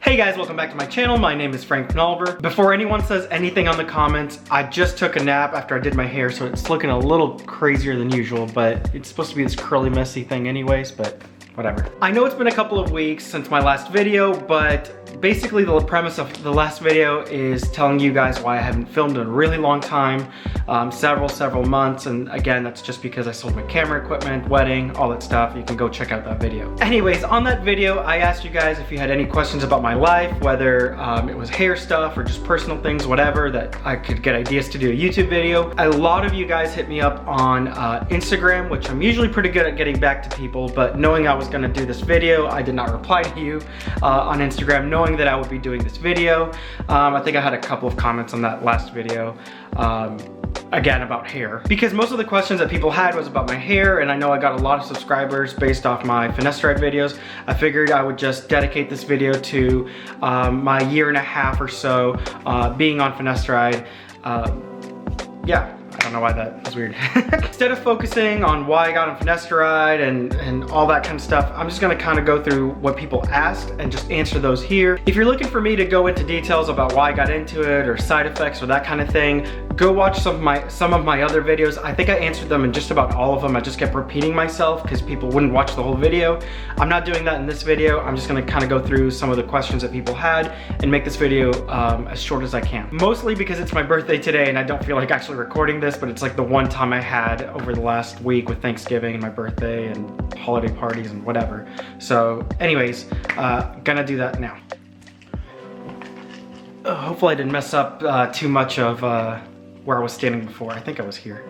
Hey guys, welcome back to my channel. My name is Frank Penalver. Before anyone says anything on the comments, I just took a nap after I did my hair, so it's looking a little crazier than usual, but it's supposed to be this curly, messy thing anyways, but whatever. I know it's been a couple of weeks since my last video, but basically the premise of the last video is telling you guys why I haven't filmed in a really long time, several months, and again, that's just because I sold my camera equipment, wedding, all that stuff. You can go check out that video. Anyways, on that video, I asked you guys if you had any questions about my life, whether it was hair stuff or just personal things, whatever, that I could get ideas to do a YouTube video. A lot of you guys hit me up on Instagram, which I'm usually pretty good at getting back to people, but knowing I was gonna do this video, I did not reply to you on Instagram, knowing that I would be doing this video. I think I had a couple of comments on that last video, again about hair, because most of the questions that people had was about my hair, and I know I got a lot of subscribers based off my Finasteride videos. I figured I would just dedicate this video to my year and a half or so being on Finasteride. Yeah. I don't know why that was weird. Instead of focusing on why I got on Finasteride and all that kind of stuff, I'm just gonna kind of go through what people asked and just answer those here. If you're looking for me to go into details about why I got into it or side effects or that kind of thing, go watch some of my other videos. I think I answered them in just about all of them. I just kept repeating myself because people wouldn't watch the whole video. I'm not doing that in this video. I'm just gonna kind of go through some of the questions that people had and make this video as short as I can. Mostly because it's my birthday today and I don't feel like actually recording this, but it's like the one time I had over the last week with Thanksgiving and my birthday and holiday parties and whatever. So anyways, gonna do that now. Hopefully I didn't mess up too much of where I was standing before. I think I was here.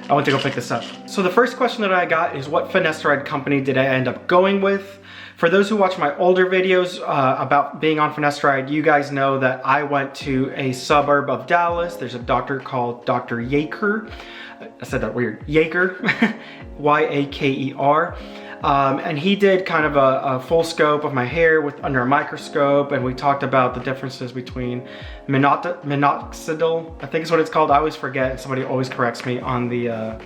I went to go pick this up. So the first question that I got is, what Finasteride company did I end up going with? For those who watch my older videos about being on Finasteride, you guys know that I went to a suburb of Dallas. There's a doctor called Dr. Yaker. I said that weird. Yaker, Y-A-K-E-R. And he did kind of a full scope of my hair under a microscope, and we talked about the differences between minoxidil, I think is what it's called. I always forget, somebody always corrects me on the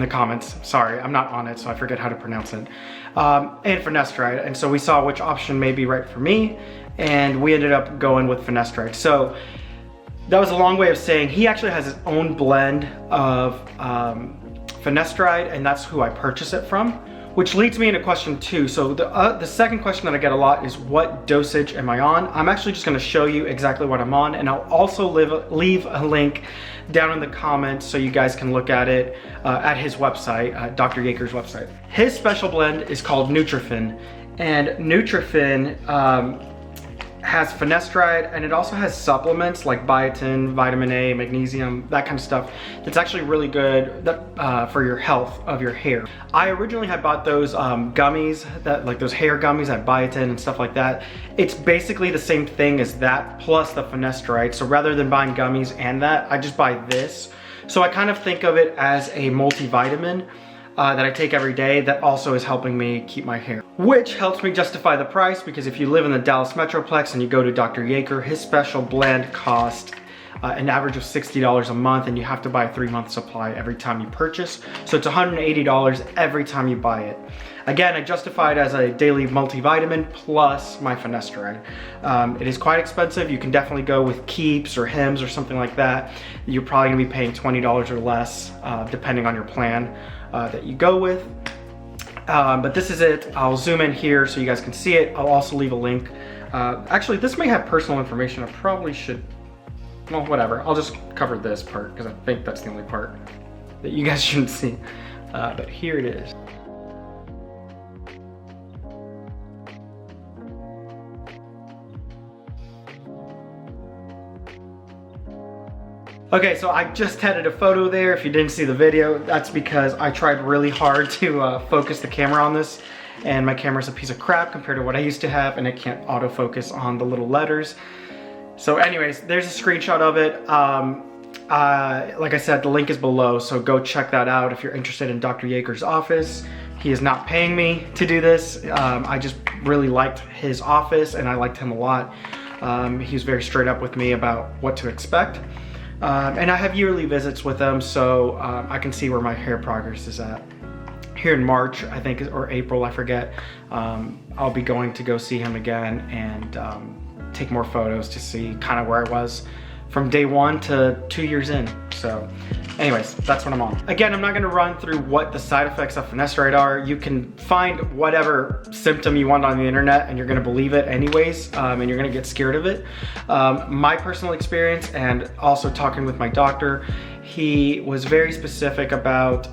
comments. Sorry, I'm not on it, so I forget how to pronounce it. And Finasteride, and so we saw which option may be right for me, and we ended up going with Finasteride. So that was a long way of saying he actually has his own blend of Finasteride, and that's who I purchase it from, which leads me into question 2. So the second question that I get a lot is, what dosage am I on? I'm actually just gonna show you exactly what I'm on, and I'll also leave a link down in the comments so you guys can look at it at his website, Dr. Yaker's website. His special blend is called Nutrifin, and Nutrifin has Finasteride, and it also has supplements like biotin, vitamin A, magnesium, that kind of stuff. It's actually really good for your health of your hair. I originally had bought those gummies, like those hair gummies that biotin and stuff like that. It's basically the same thing as that plus the Finasteride. So rather than buying gummies and that, I just buy this. So I kind of think of it as a multivitamin that I take every day that also is helping me keep my hair. Which helps me justify the price, because if you live in the Dallas Metroplex and you go to Dr. Yaker, his special blend costs an average of $60 a month, and you have to buy a 3-month supply every time you purchase. So it's $180 every time you buy it. Again, I justify it as a daily multivitamin plus my Finasteride. It is quite expensive. You can definitely go with Keeps or Hims or something like that. You're probably gonna be paying $20 or less, depending on your plan that you go with. But this is it. I'll zoom in here so you guys can see it. I'll also leave a link. Actually, this may have personal information. I probably should, well, whatever. I'll just cover this part because I think that's the only part that you guys shouldn't see. But here it is. Okay, so I just added a photo there. If you didn't see the video, that's because I tried really hard to focus the camera on this, and my camera's a piece of crap compared to what I used to have, and it can't autofocus on the little letters. So anyways, there's a screenshot of it. Like I said, the link is below, so go check that out if you're interested in Dr. Yaker's office. He is not paying me to do this. I just really liked his office, and I liked him a lot. He was very straight up with me about what to expect. And I have yearly visits with him, so I can see where my hair progress is at. here in March, I think, or April, I forget, I'll be going to go see him again and take more photos to see kind of where I was from day 1 to 2 years in. So anyways, that's what I'm on. Again, I'm not gonna run through what the side effects of finasteride are. You can find whatever symptom you want on the internet and you're gonna believe it anyways, and you're gonna get scared of it. My personal experience, and also talking with my doctor, he was very specific about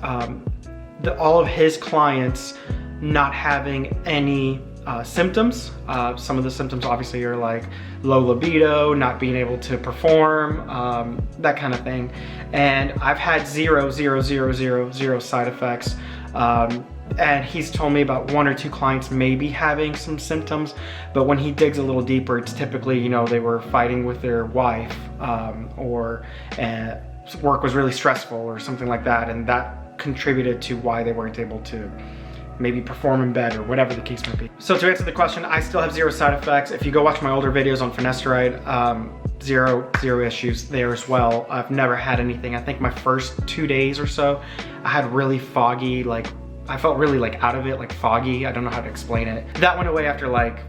all of his clients not having any symptoms. Some of the symptoms obviously are like low libido, not being able to perform, that kind of thing. And I've had zero side effects. And he's told me about 1 or 2 clients maybe having some symptoms, but when he digs a little deeper, it's typically, you know, they were fighting with their wife, or work was really stressful or something like that, and that contributed to why they weren't able to maybe perform in bed or whatever the case may be. So to answer the question, I still have 0 side effects. If you go watch my older videos on finasteride, zero issues there as well. I've never had anything. I think my first 2 days or so, I had really foggy, like, I felt really like out of it, like foggy. I don't know how to explain it. That went away after like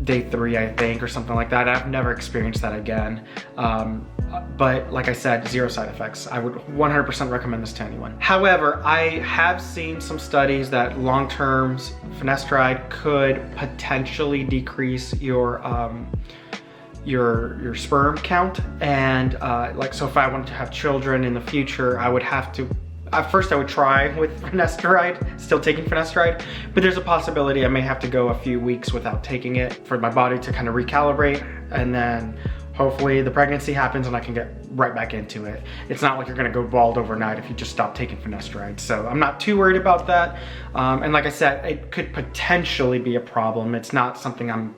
day 3, I think, or something like that. I've never experienced that again. But like I said, 0 side effects. I would 100% recommend this to anyone. However, I have seen some studies that long-term finasteride could potentially decrease your sperm count. And like, so if I wanted to have children in the future, I would have to, at first I would try with finasteride, still taking finasteride, but there's a possibility I may have to go a few weeks without taking it for my body to kind of recalibrate, and then hopefully the pregnancy happens and I can get right back into it. It's not like you're gonna go bald overnight if you just stop taking finasteride. So I'm not too worried about that. And like I said, it could potentially be a problem. It's not something I'm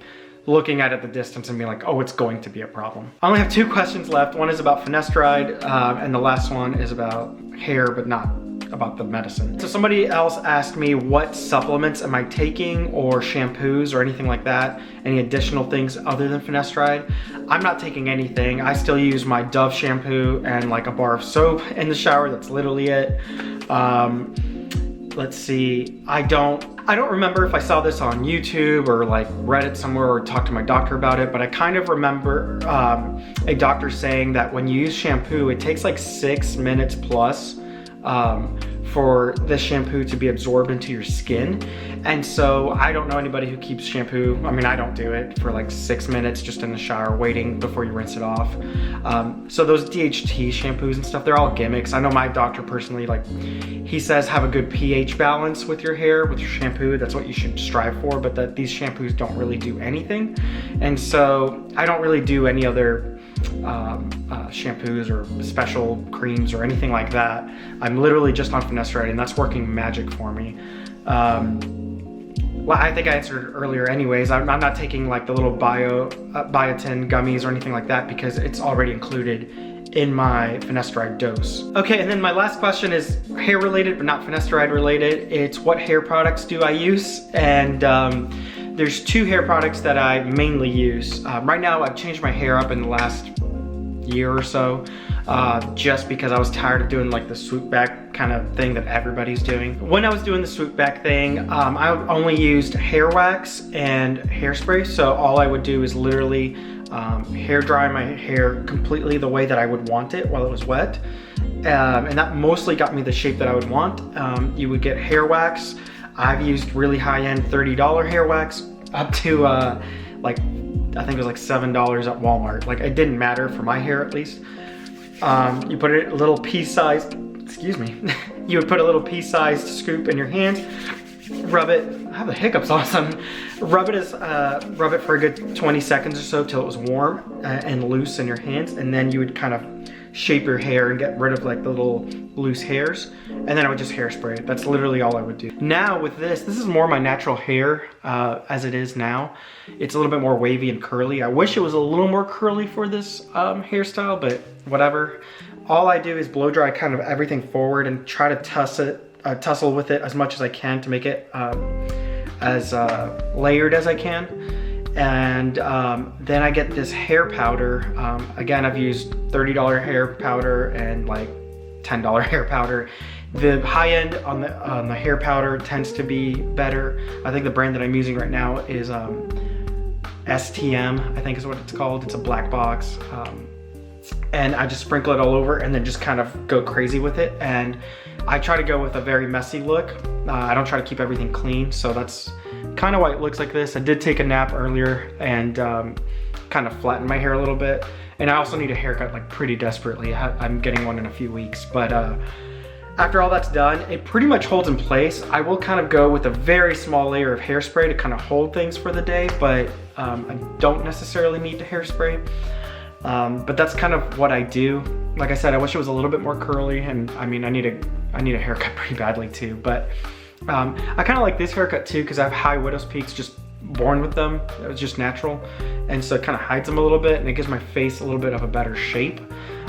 looking at the distance and being like, oh, it's going to be a problem. I only have 2 questions left. One is about finasteride, and the last one is about hair, but not about the medicine. So somebody else asked me what supplements am I taking, or shampoos or anything like that, any additional things other than finasteride. I'm not taking anything. I still use my Dove shampoo and like a bar of soap in the shower. That's literally it. Let's see, I don't remember if I saw this on YouTube or like read it somewhere or talked to my doctor about it, but I kind of remember a doctor saying that when you use shampoo, it takes like 6 minutes plus for this shampoo to be absorbed into your skin. And so I don't know anybody who keeps shampoo. I mean, I don't do it for like 6 minutes just in the shower waiting before you rinse it off. So those DHT shampoos and stuff, they're all gimmicks. I know my doctor personally, like, he says have a good pH balance with your hair, with your shampoo. That's what you should strive for, but that these shampoos don't really do anything. And so I don't really do any other shampoos or special creams or anything like that. I'm literally just on finasteride, and that's working magic for me. Well, I think I answered earlier anyways. I'm not taking like the little biotin gummies or anything like that because it's already included in my finasteride dose. Okay, and then my last question is hair related but not finasteride related. It's what hair products do I use? And there's 2 hair products that I mainly use. Right now I've changed my hair up in the last year or so, just because I was tired of doing like the swoop back kind of thing that everybody's doing. When I was doing the swoop back thing, I only used hair wax and hairspray. So all I would do is literally hair dry my hair completely the way that I would want it while it was wet. And that mostly got me the shape that I would want. You would get hair wax. I've used really high-end $30 hair wax up to like, I think it was like $7 at Walmart. Like, it didn't matter for my hair at least. You put it a little pea-sized, excuse me. You would put a little pea-sized scoop in your hand, rub it, I have the hiccups all of a sudden. Rub it for a good 20 seconds or so till it was warm and loose in your hands, and then you would kind of shape your hair and get rid of like the little loose hairs, and then I would just hairspray it. That's literally all I would do. Now with this is more my natural hair as it is now. It's a little bit more wavy and curly. I wish it was a little more curly for this hairstyle, but whatever. All I do is blow dry kind of everything forward and try to tussle with it as much as I can to make it as layered as I can. And then I get this hair powder. Again, I've used $30 hair powder and like $10 hair powder. The high end on the hair powder tends to be better. I think the brand that I'm using right now is STM, I think is what it's called. It's a black box. And I just sprinkle it all over and then just kind of go crazy with it. And I try to go with a very messy look. I don't try to keep everything clean, so that's kind of why it looks like this. I did take a nap earlier and kind of flattened my hair a little bit. And I also need a haircut like pretty desperately. I'm getting one in a few weeks, but after all that's done, it pretty much holds in place. I will kind of go with a very small layer of hairspray to kind of hold things for the day, but I don't necessarily need to hairspray. But that's kind of what I do. Like I said, I wish it was a little bit more curly, and I mean, I need a haircut pretty badly too, but I kind of like this haircut too because I have high widow's peaks, just born with them. It was just natural, and so it kind of hides them a little bit and it gives my face a little bit of a better shape.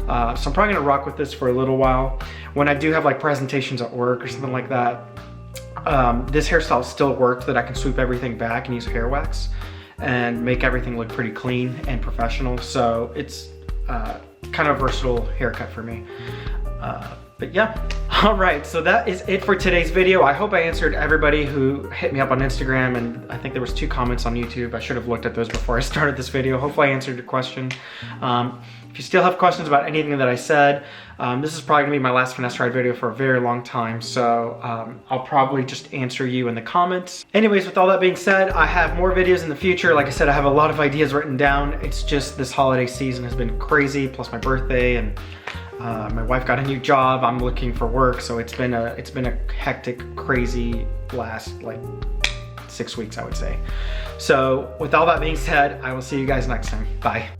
So I'm probably gonna rock with this for a little while. When I do have like presentations at work or something like that, this hairstyle still worked, that I can sweep everything back and use hair wax and make everything look pretty clean and professional. So it's kind of a versatile haircut for me. But yeah, all right, so that is it for today's video. I hope I answered everybody who hit me up on Instagram, and I think there was 2 comments on YouTube. I should have looked at those before I started this video. Hopefully I answered your question. If you still have questions about anything that I said, this is probably gonna be my last Finasteride video for a very long time, so I'll probably just answer you in the comments. Anyways, with all that being said, I have more videos in the future. Like I said, I have a lot of ideas written down. It's just this holiday season has been crazy, plus my birthday, and my wife got a new job. I'm looking for work, so it's been a hectic, crazy last like 6 weeks, I would say. So with all that being said, I will see you guys next time. Bye.